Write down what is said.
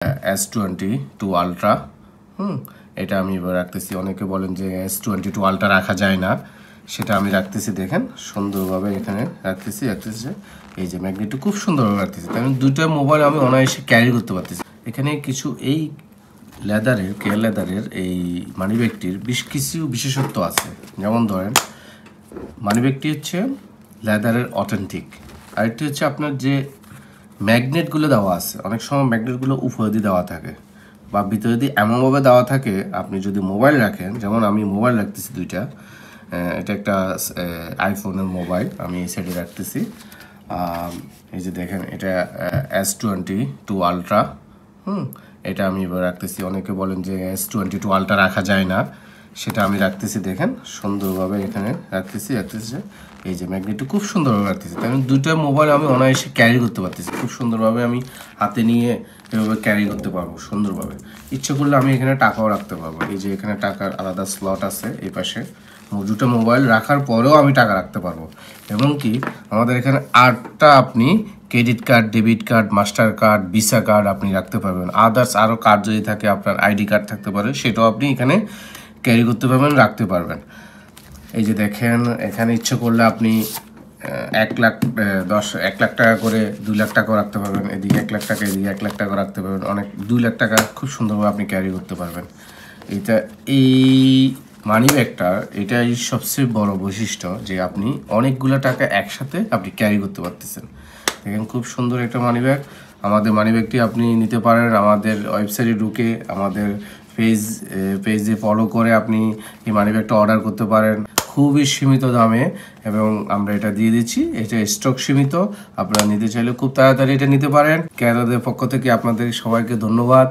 S22 ultra. এটা আমি এবার রাখতেছি। অনেকে বলেন যে S22 আলট্রা রাখা যায় না, সেটা আমি রাখতেছি। দেখেন সুন্দরভাবে এখানে রাখতেছি। এই যে ম্যাগনেটটা খুব সুন্দরভাবে রাখতেছি, তাই আমি দুইটা মোবাইল আমি অনায়াসে ক্যারি করতে পারতেছি। এখানে কিছু এই কেয়ার লেদারের এই মানিব্যাগটির কিছু বিশেষত্ব আছে। যেমন ধরেন, মানিব্যাগটি হচ্ছে লেদারের অথেন্টিক। আরেকটি হচ্ছে আপনার যে ম্যাগনেটগুলো দেওয়া আছে, অনেক সময় ম্যাগনেটগুলো উপরে দিয়ে দেওয়া থাকে বা ভিতরে দিয়ে এমনভাবে দেওয়া থাকে, আপনি যদি মোবাইল রাখেন, যেমন আমি মোবাইল রাখতেছি দুইটা। এটা একটা আইফোনের মোবাইল আমি এই সাইডে রাখতেছি। এই যে দেখেন, এটা S22 আলট্রা। এটা আমি এবার রাখতেছি। অনেকে বলেন যে S22 আলট্রা রাখা যায় না, সেটা আমি রাখতেছি। দেখেন সুন্দরভাবে এখানে রাখতেছি। এই যে ম্যাগনেটটা খুব সুন্দরভাবে রাখতেছি, তাই আমি দুইটা মোবাইল আমি অনায়াসে ক্যারি করতে পারতেছি। খুব সুন্দরভাবে আমি হাতে নিয়ে এভাবে ক্যারি করতে পারবো সুন্দরভাবে। ইচ্ছে করলে আমি এখানে টাকাও রাখতে পারবো। এই যে এখানে টাকার আলাদা স্লট আছে এই পাশে। দুটো মোবাইল রাখার পরেও আমি টাকা রাখতে পারবো। এবং কি আমাদের এখানে 8টা আপনি credit card, debit card, master card, visa card আপনি রাখতে পারবেন। আদার্স আরও কার্ড যদি থাকে, আপনার আইডি কার্ড থাকতে পারে, সেটাও আপনি এখানে ক্যারি করতে পারবেন, রাখতে পারবেন। এই যে দেখেন, এখানে ইচ্ছে করলে আপনি 1 লাখ 1 লাখ টাকা করে 2 লাখ টাকাও রাখতে পারবেন। এদিকে 1 লাখ টাকা, এদিকে 1 লাখ টাকা রাখতে পারবেন। 2 লাখ টাকা খুব সুন্দরভাবে আপনি ক্যারি করতে পারবেন। এই মানিব্যাগটার এটাই সবচেয়ে বড় বৈশিষ্ট্য, যে আপনি অনেকগুলো টাকা একসাথে আপনি ক্যারি করতে পারতেছেন। দেখেন খুব সুন্দর একটা মানিব্যাগ। আমাদের মানিব্যাগটি আপনি নিতে পারেন আমাদের ওয়েবসাইটে ঢুকে, আমাদের পেজে ফলো করে আপনি এই মানিব্যাগটা অর্ডার করতে পারেন খুবই সীমিত দামে, এবং আমরা এটা দিয়ে দিচ্ছি। এটা স্টক সীমিত, আপনারা নিতে চাইলে খুব তাড়াতাড়ি এটা নিতে পারেন। ক্যারাদের পক্ষ থেকে আপনাদের সবাইকে ধন্যবাদ।